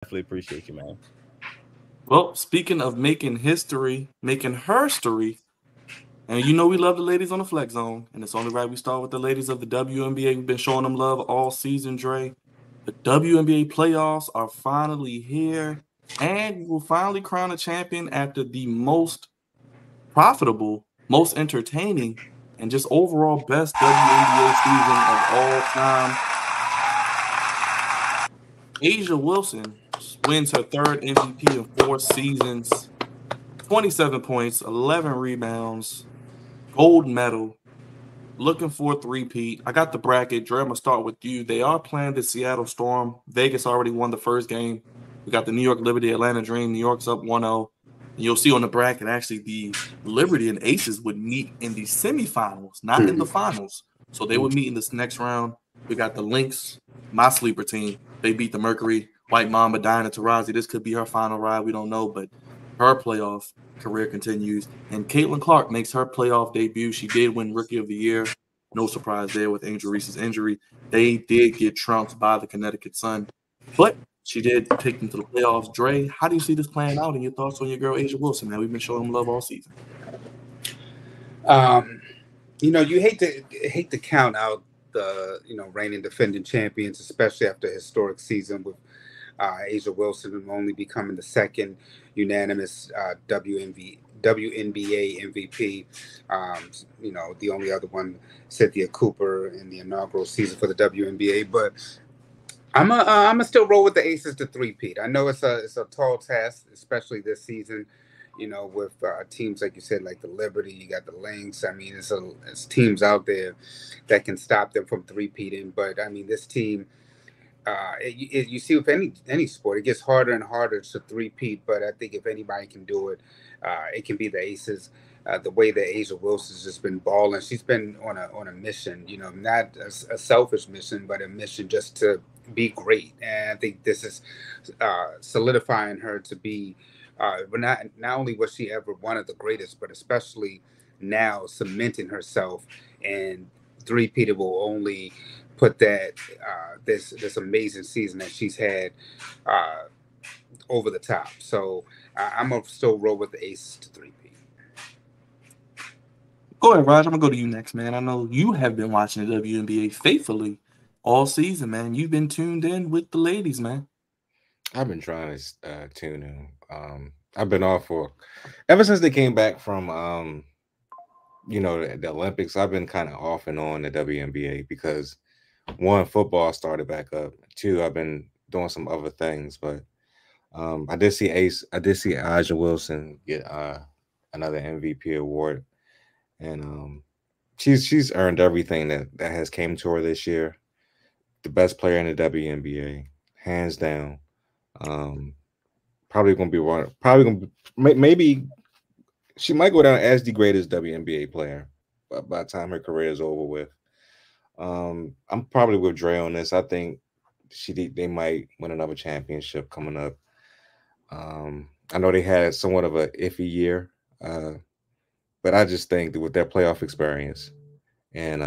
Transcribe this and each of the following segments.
Definitely appreciate you, man. Well, speaking of making history, making her story, and you know we love the ladies on the flex zone, and it's only right we start with the ladies of the WNBA. We've been showing them love all season, Dre. The WNBA playoffs are finally here, and we will finally crown a champion after the most profitable, most entertaining, and just overall best WNBA season of all time. Asia Wilson wins her third MVP in 4 seasons, 27 points, 11 rebounds, gold medal. Looking for a three-peat. I got the bracket. Dre, I'm going to start with you. They are playing the Seattle Storm. Vegas already won the first game. We got the New York Liberty, Atlanta Dream. New York's up 1-0. And you'll see on the bracket, actually, the Liberty and Aces would meet in the semifinals, not in the finals. So they would meet in this next round. We got the Lynx, my sleeper team. They beat the Mercury. White Mamba, Diana Taurasi. This could be her final ride. We don't know, but her playoff career continues. And Caitlin Clark makes her playoff debut. She did win Rookie of the Year. No surprise there with Angel Reese's injury. They did get trounced by the Connecticut Sun, but she did take them to the playoffs. Dre, how do you see this playing out? And your thoughts on your girl Asia Wilson? Man, we've been showing them love all season. Um, you hate to count out the reigning defending champions, especially after a historic season with Asia Wilson only becoming the second unanimous WNBA MVP. The only other one, Cynthia Cooper, in the inaugural season for the WNBA. But I'm a still roll with the Aces to three-peat. I know it's a tall task, especially this season. With teams like you said, like the Liberty, you got the Lynx. I mean, it's teams out there that can stop them from three-peating. But I mean, this team, you see with any sport, it gets harder and harder to three-peat. But I think if anybody can do it, it can be the Aces. The way that Asia Wilson's just been balling, she's been on a mission. Not a selfish mission, but a mission just to be great. And I think this is solidifying her to be. But not only was she ever one of the greatest, but especially now cementing herself, and three-peated will only put that this amazing season that she's had uh, over the top. So I'm gonna still roll with the Aces to three-peat. Go ahead, Raj. I'm gonna go to you next, man. I know you have been watching the WNBA faithfully all season, man. You've been tuned in with the ladies, man. I've been trying to tune in. I've been off for ever since they came back from the Olympics. I've been kind of off and on the WNBA because one, football started back up. Two, I've been doing some other things, but I did see Aja Wilson get another MVP award, and she's earned everything that has came to her this year. The best player in the WNBA, hands down. Um, Probably gonna be one. Probably gonna maybe she might go down as the greatest WNBA player by the time her career is over with. I'm probably with Dre on this. I think they might win another championship coming up. I know they had somewhat of a iffy year, uh, but I just think that with their playoff experience and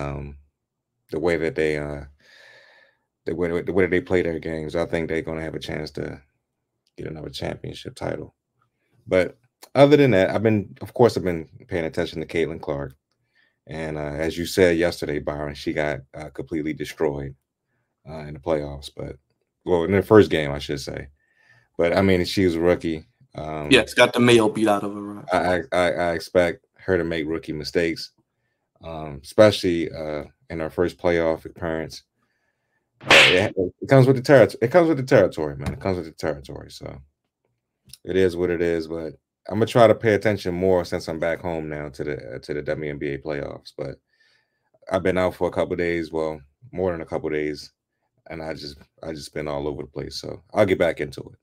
the way that the way that they play their games, I think they're going to have a chance to get another championship title. But other than that, I've been paying attention to Caitlin Clark, and as you said yesterday, Byron, she got completely destroyed in the playoffs. But well, in the first game, I should say. But I mean, she was a rookie. Um, Yes, got the Mayo beat out of her, Raj. I expect her to make rookie mistakes, especially in her first playoff appearance. But it comes with the territory. It comes with the territory, man. It comes with the territory. So it is what it is. But I'm gonna try to pay attention more since I'm back home now to the WNBA playoffs. But I've been out for a couple of days. Well, more than a couple of days, and I just been all over the place. So I'll get back into it.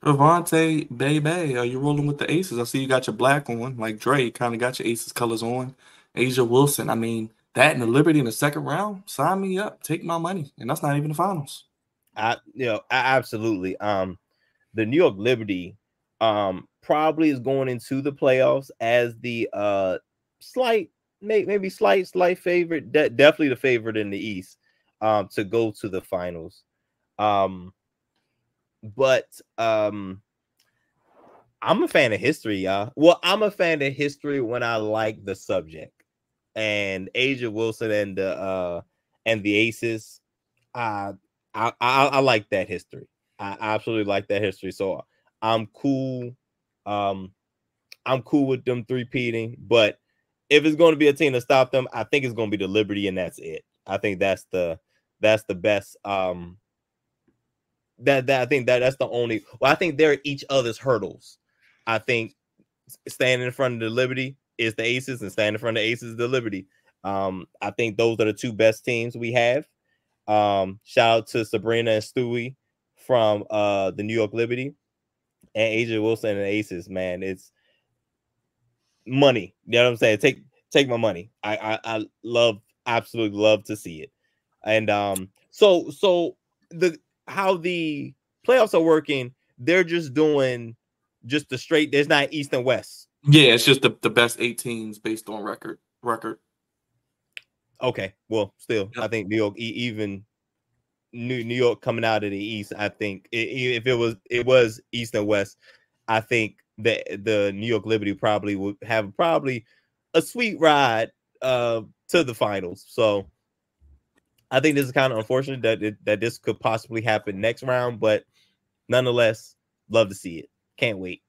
Avante, baby, are you rolling with the Aces? I see you got your black on, like Dre, kind of got your Aces colors on. Asia Wilson, I mean, that and the Liberty in the second round, sign me up, take my money, and that's not even the finals. Absolutely. The New York Liberty probably is going into the playoffs as the slight maybe slight favorite, definitely the favorite in the East to go to the finals. Um but I'm a fan of history, y'all. Well, I'm a fan of history when I like the subject. And Asia Wilson and the Aces, I like that history. I absolutely like that history. So I'm cool. I'm cool with them three-peating, but if it's going to be a team to stop them, I think it's going to be the Liberty, and that's it. I think that's the best. That I think that's the only. Well, I think they're each other's hurdles. I think standing in front of the Liberty is the Aces, and standing in front of the Aces is the Liberty. I think those are the two best teams we have. Shout out to Sabrina and Stewie from the New York Liberty, and Asia Wilson and the Aces. Man, it's money. You know what I'm saying? Take my money. I absolutely love to see it. And so the how the playoffs are working, they're just doing just the straight. There's not East and West. Yeah, it's just the best 8 teams based on record. Okay, well, still, yep. I think New York, even New York coming out of the East, I think if it was East and West, I think the New York Liberty probably would have a sweet ride to the finals. So I think this is kind of unfortunate that this could possibly happen next round, but nonetheless, love to see it. Can't wait.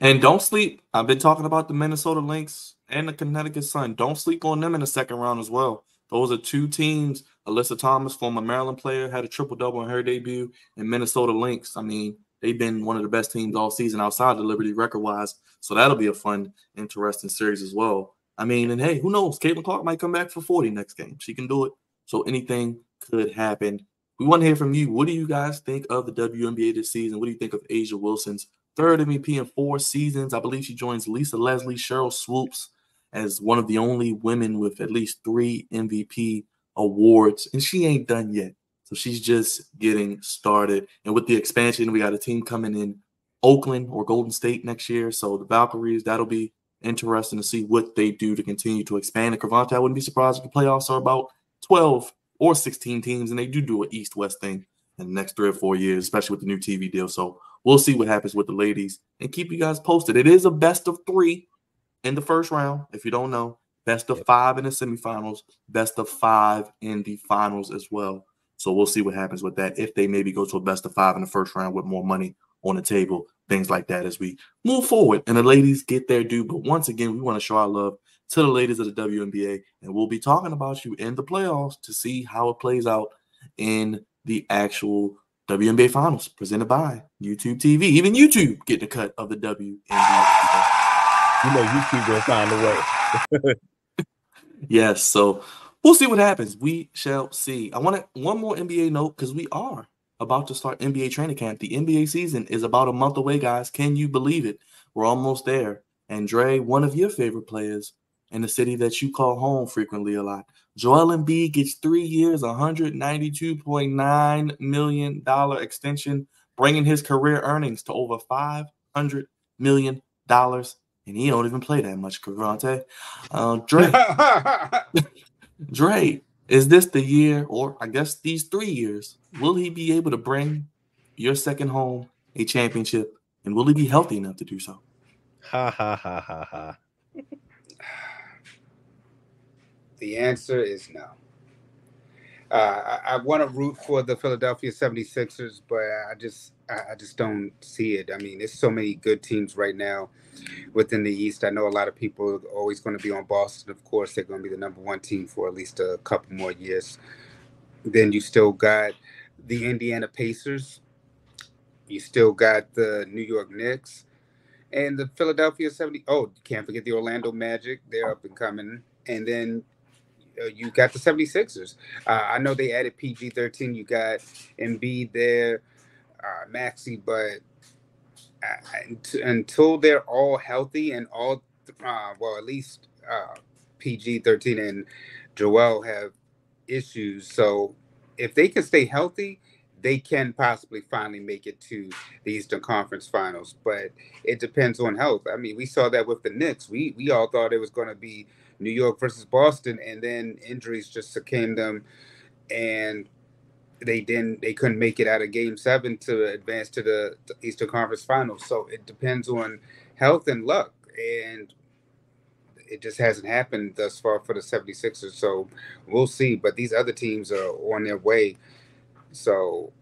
And don't sleep. I've been talking about the Minnesota Lynx and the Connecticut Sun. Don't sleep on them in the second round as well. Those are two teams. Alyssa Thomas, former Maryland player, had a triple-double in her debut. And Minnesota Lynx, I mean, they've been one of the best teams all season outside the Liberty record-wise. So that'll be a fun, interesting series as well. I mean, and hey, who knows? Caitlin Clark might come back for 40 next game. She can do it. So anything could happen. We want to hear from you. What do you guys think of the WNBA this season? What do you think of Asia Wilson's third MVP in 4 seasons? I believe she joins Lisa Leslie, Cheryl Swoops as one of the only women with at least 3 MVP awards. And she ain't done yet. So she's just getting started. And with the expansion, we got a team coming in Oakland or Golden State next year. So the Valkyries, that'll be interesting to see what they do to continue to expand. And Cravante, I wouldn't be surprised if the playoffs are about 12 or 16 teams, and they do an East-West thing in the next 3 or 4 years, especially with the new TV deal. So we'll see what happens with the ladies and keep you guys posted. It is a best of 3 in the first round, if you don't know. Best of 5 in the semifinals, best of 5 in the finals as well. So we'll see what happens with that, if they maybe go to a best of 5 in the first round with more money on the table, things like that as we move forward and the ladies get their due. But once again, we want to show our love to the ladies of the WNBA, and we'll be talking about you in the playoffs to see how it plays out in the actual WNBA Finals presented by YouTube TV. Even YouTube getting a cut of the WNBA. You know, YouTube will find a way. Yes, so we'll see what happens. We shall see. I want one more NBA note because we are about to start NBA training camp. The NBA season is about a month away, guys. Can you believe it? We're almost there. And Dre, one of your favorite players in the city that you call home frequently a lot, Joel Embiid gets 3 years, $192.9 million extension, bringing his career earnings to over $500 million. And he don't even play that much, Cravante. Dre, is this the year, or I guess these 3 years, will he be able to bring your second home a championship? And will he be healthy enough to do so? Ha, ha, ha, ha, ha. The answer is no. I want to root for the Philadelphia 76ers, but I just don't see it. I mean, there's so many good teams right now within the East. I know a lot of people are always going to be on Boston. Of course, they're going to be the number 1 team for at least a couple more years. Then you still got the Indiana Pacers. You still got the New York Knicks and the Philadelphia 70. Oh, can't forget the Orlando Magic. They're up and coming. And then you got the 76ers. I know they added PG-13. You got Embid there, Maxey, but until they're all healthy and all, well, at least PG-13 and Joel have issues. So if they can stay healthy, they can possibly finally make it to the Eastern Conference Finals. But it depends on health. I mean, we saw that with the Knicks. We all thought it was going to be New York versus Boston, and then injuries just succumbed them. And they couldn't make it out of Game 7 to advance to the Eastern Conference Finals. So it depends on health and luck, and it just hasn't happened thus far for the 76ers. So we'll see. But these other teams are on their way. So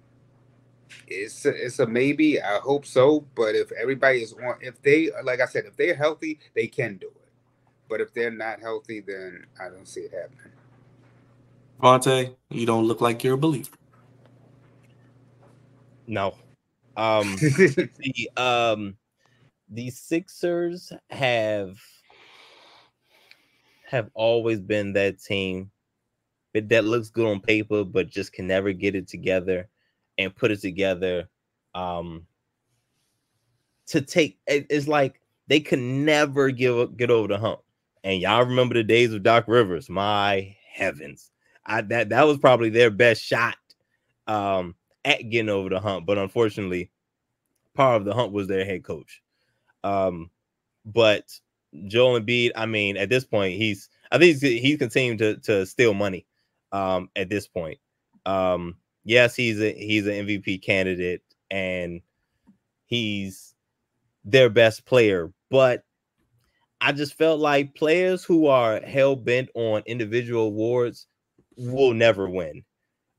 it's a maybe. I hope so. But if everybody is on, if they, like I said, if they're healthy, they can do it. But if they're not healthy, then I don't see it happening. Vontae, you don't look like you're a believer. No. The Sixers have always been that team that looks good on paper, but just can never get it together and put it together. To take it's like they can never get over the hump. And y'all remember the days of Doc Rivers? My heavens, that was probably their best shot at getting over the hump. But unfortunately, part of the hump was their head coach. But Joel Embiid, I mean, at this point, he's continuing to steal money. At this point, yes, he's an MVP candidate and he's their best player, but I just felt like players who are hell bent on individual awards will never win.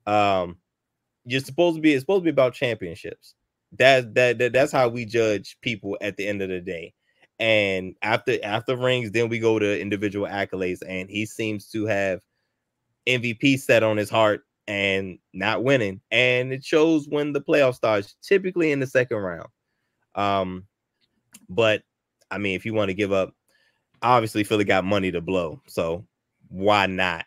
It's supposed to be about championships. That's how we judge people at the end of the day. And after rings, then we go to individual accolades, and he seems to have MVP set on his heart and not winning. And it shows when the playoff starts, typically in the second round. But I mean, if you want to give up, obviously Philly got money to blow, so why not?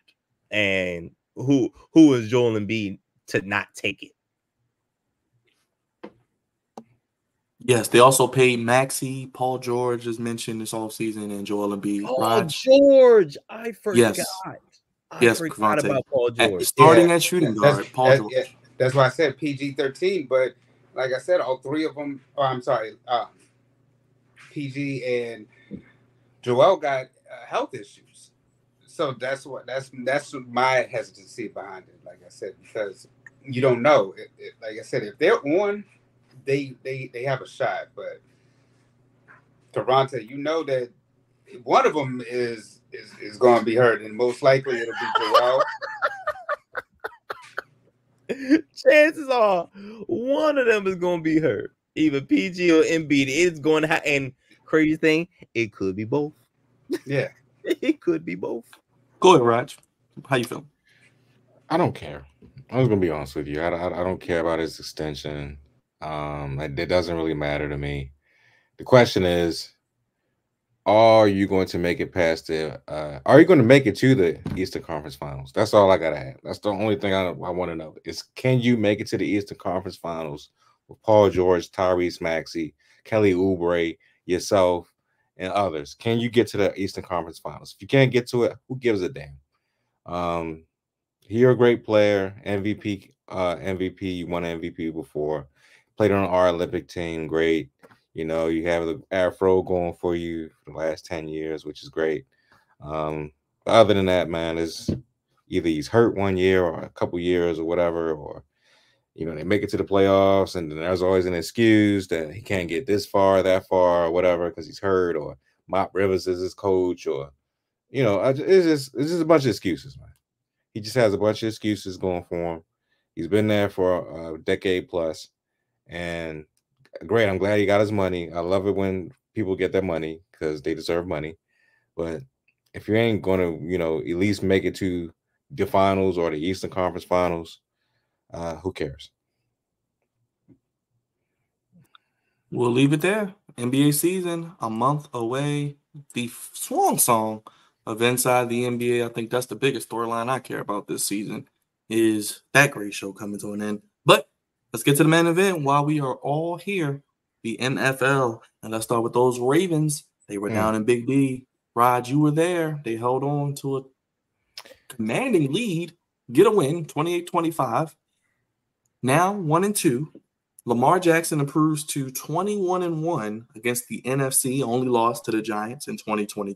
And who is Joel Embiid to not take it? Yes, they also paid Maxey, Paul George, as mentioned this offseason, and Joel Embiid. Oh, George, I forgot. Yes. I forgot about Paul George. Starting at shooting guard, Paul George. Yeah, that's why I said PG-13. But like I said, all three of them. Oh, I'm sorry, PG and Joel got health issues. So that's my hesitancy behind it. Like I said, because you don't know. Like I said, if they're on, they have a shot. But Toronto, you know that one of them is going to be hurt, and most likely it'll be Joel. Chances are one of them is going to be hurt, either PG or Embiid. It's going to and crazy thing, it could be both. Yeah, it could be both. Go ahead, Raj. How you feel? I don't care. I was gonna be honest with you. I don't care about his extension. It doesn't really matter to me. The question is, are you going to make it past are you going to make it to the Eastern Conference Finals? That's all I gotta have. That's the only thing I want to know is, can you make it to the Eastern Conference Finals with Paul George, Tyrese Maxey, Kelly Oubre, yourself, and others? Can you get to the Eastern Conference Finals? If you can't get to it, who gives a damn? You're a great player, MVP. You won MVP before, played on our Olympic team, great. You know, you have the afro going for you for the last 10 years, which is great. Other than that, man, is either he's hurt 1 year or a couple years or whatever, or, you know, they make it to the playoffs and then there's always an excuse that he can't get this far, that far, or whatever, because he's hurt, or Mop Rivers is his coach, or, you know, it's just a bunch of excuses, man. He just has a bunch of excuses going for him. He's been there for a decade plus, and great. I'm glad he got his money. I love it when people get their money because they deserve money. But if you ain't going to, you know, at least make it to the finals or the Eastern Conference Finals, who cares? We'll leave it there. NBA season, a month away. The swan song of Inside the NBA. I think that's the biggest storyline I care about this season, is that great show coming to an end. But let's get to the main event while we are all here, the NFL. And let's start with those Ravens. They were down in Big D. Rod, you were there. They held on to a commanding lead, get a win, 28-25. Now 1-2. Lamar Jackson improves to 21-1 against the NFC, only lost to the Giants in 2022.